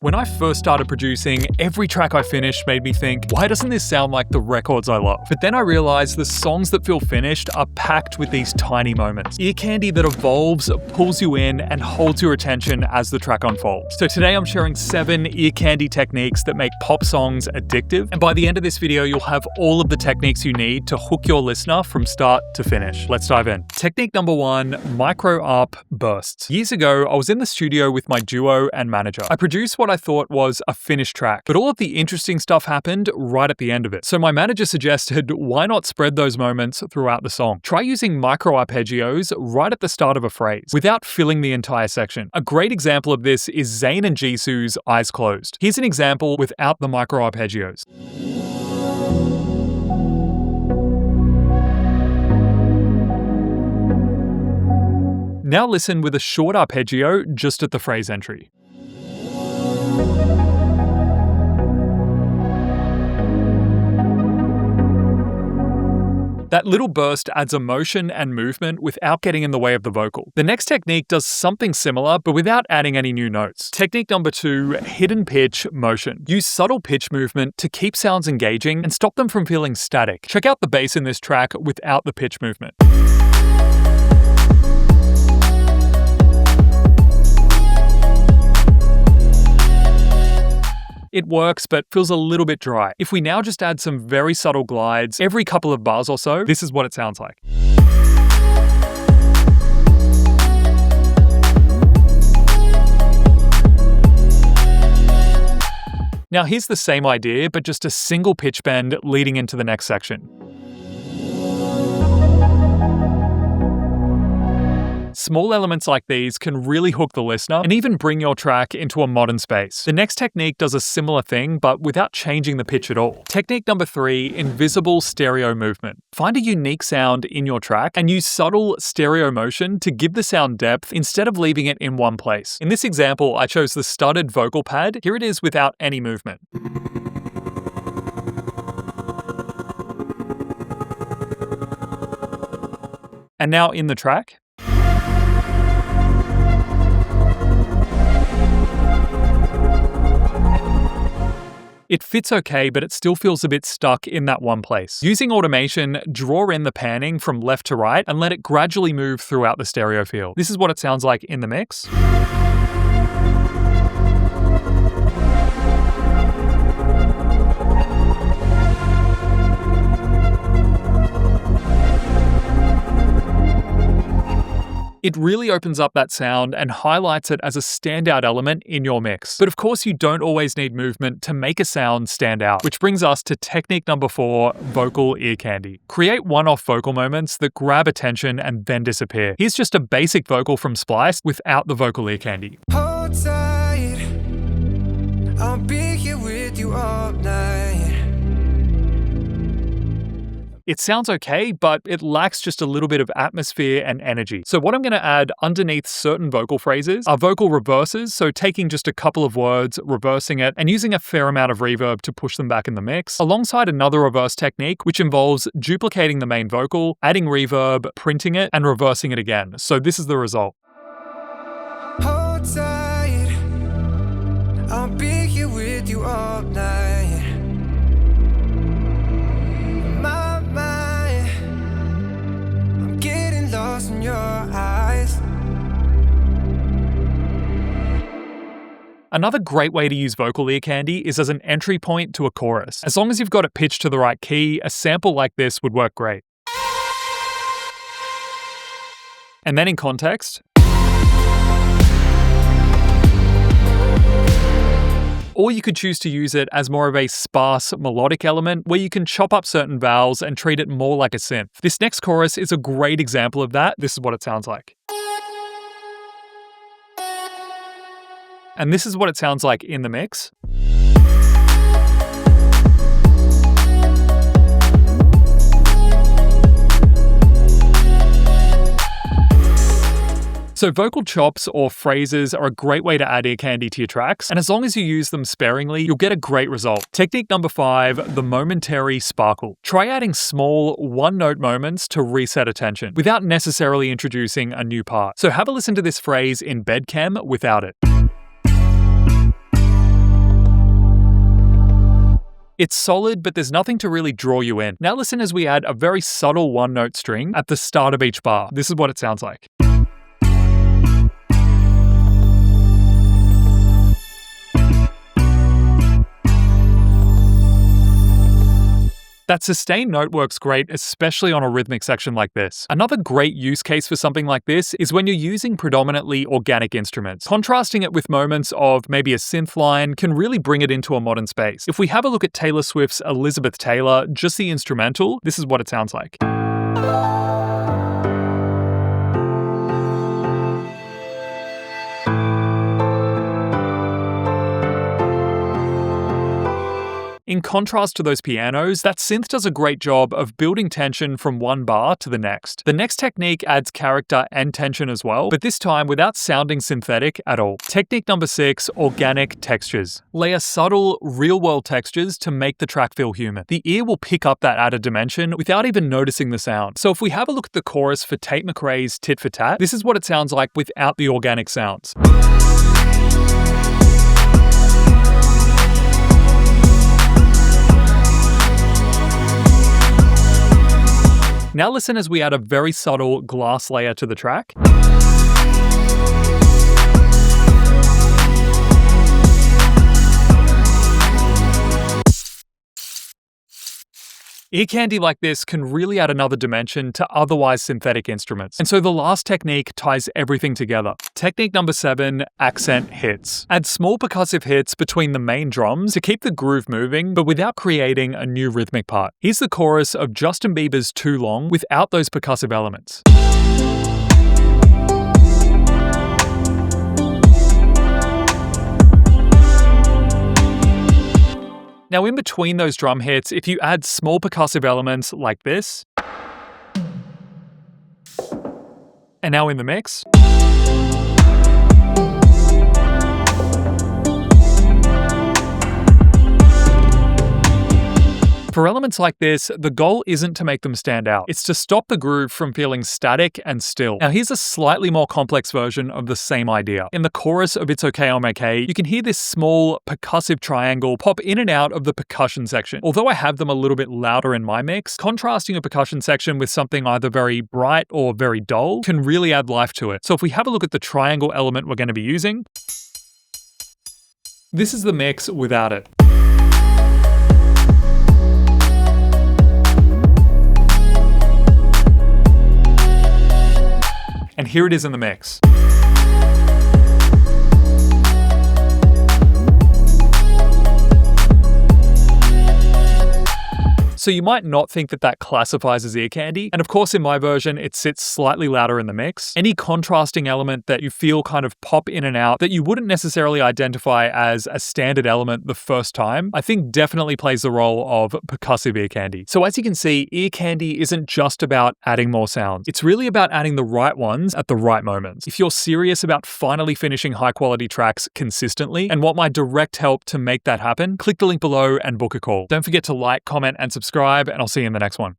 When I first started producing, every track I finished made me think, why doesn't this sound like the records I love? But then I realized the songs that feel finished are packed with these tiny moments. Ear candy that evolves, pulls you in, and holds your attention as the track unfolds. So today I'm sharing 7 ear candy techniques that make pop songs addictive. And by the end of this video, you'll have all of the techniques you need to hook your listener from start to finish. Let's dive in. Technique number 1, micro up bursts. Years ago, I was in the studio with my duo and manager. I produced what I thought was a finished track, but all of the interesting stuff happened right at the end of it. So my manager suggested, why not spread those moments throughout the song? Try using micro arpeggios right at the start of a phrase, without filling the entire section. A great example of this is ZAYN and JISOO's Eyes Closed. Here's an example without the micro arpeggios. Now listen with a short arpeggio just at the phrase entry. That little burst adds emotion and movement without getting in the way of the vocal. The next technique does something similar, but without adding any new notes. Technique number 2, hidden pitch motion. Use subtle pitch movement to keep sounds engaging and stop them from feeling static. Check out the bass in this track without the pitch movement. It works, but feels a little bit dry. If we now just add some very subtle glides every couple of bars or so, this is what it sounds like. Now here's the same idea, but just a single pitch bend leading into the next section. Small elements like these can really hook the listener and even bring your track into a modern space. The next technique does a similar thing, but without changing the pitch at all. Technique number 3, invisible stereo movement. Find a unique sound in your track and use subtle stereo motion to give the sound depth instead of leaving it in one place. In this example, I chose the studded vocal pad. Here it is without any movement. And now in the track. It fits okay, but it still feels a bit stuck in that one place. Using automation, draw in the panning from left to right and let it gradually move throughout the stereo field. This is what it sounds like in the mix. It really opens up that sound and highlights it as a standout element in your mix. But of course, you don't always need movement to make a sound stand out, which brings us to technique number 4, vocal ear candy. Create one-off vocal moments that grab attention and then disappear. Here's just a basic vocal from Splice without the vocal ear candy. Hold tight, I'll be here with you all night. It sounds okay, but it lacks just a little bit of atmosphere and energy. So what I'm going to add underneath certain vocal phrases are vocal reverses, so taking just a couple of words, reversing it, and using a fair amount of reverb to push them back in the mix, alongside another reverse technique, which involves duplicating the main vocal, adding reverb, printing it, and reversing it again. So this is the result. Hold tight, I'll be here with you all night. Lost in your eyes. Another great way to use vocal ear candy is as an entry point to a chorus. As long as you've got it pitched to the right key, a sample like this would work great. And then in context, or you could choose to use it as more of a sparse melodic element where you can chop up certain vowels and treat it more like a synth. This next chorus is a great example of that. This is what it sounds like. And this is what it sounds like in the mix. So vocal chops or phrases are a great way to add ear candy to your tracks, and as long as you use them sparingly, you'll get a great result. Technique number 5, the momentary sparkle. Try adding small, one-note moments to reset attention, without necessarily introducing a new part. So have a listen to this phrase in Bedchem without it. It's solid, but there's nothing to really draw you in. Now listen as we add a very subtle one-note string at the start of each bar. This is what it sounds like. That sustained note works great, especially on a rhythmic section like this. Another great use case for something like this is when you're using predominantly organic instruments. Contrasting it with moments of maybe a synth line can really bring it into a modern space. If we have a look at Taylor Swift's Elizabeth Taylor, just the instrumental, this is what it sounds like. In contrast to those pianos, that synth does a great job of building tension from one bar to the next. The next technique adds character and tension as well, but this time without sounding synthetic at all. Technique number 6, organic textures. Layer subtle, real-world textures to make the track feel human. The ear will pick up that added dimension without even noticing the sound. So if we have a look at the chorus for Tate McRae's Tit for Tat, this is what it sounds like without the organic sounds. Now listen as we add a very subtle glass layer to the track. Ear candy like this can really add another dimension to otherwise synthetic instruments. And so the last technique ties everything together. Technique number 7, accent hits. Add small percussive hits between the main drums to keep the groove moving, but without creating a new rhythmic part. Here's the chorus of Justin Bieber's Too Long without those percussive elements. Now in between those drum hits, if you add small percussive elements like this, and now in the mix, for elements like this, the goal isn't to make them stand out. It's to stop the groove from feeling static and still. Now here's a slightly more complex version of the same idea. In the chorus of It's Okay I'm Okay, you can hear this small percussive triangle pop in and out of the percussion section. Although I have them a little bit louder in my mix, contrasting a percussion section with something either very bright or very dull can really add life to it. So if we have a look at the triangle element we're going to be using, this is the mix without it. And here it is in the mix. So you might not think that that classifies as ear candy, and of course in my version it sits slightly louder in the mix. Any contrasting element that you feel kind of pop in and out that you wouldn't necessarily identify as a standard element the first time, I think definitely plays the role of percussive ear candy. So as you can see, ear candy isn't just about adding more sounds. It's really about adding the right ones at the right moments. If you're serious about finally finishing high quality tracks consistently and want my direct help to make that happen, click the link below and book a call. Don't forget to like, comment, and subscribe, and I'll see you in the next one.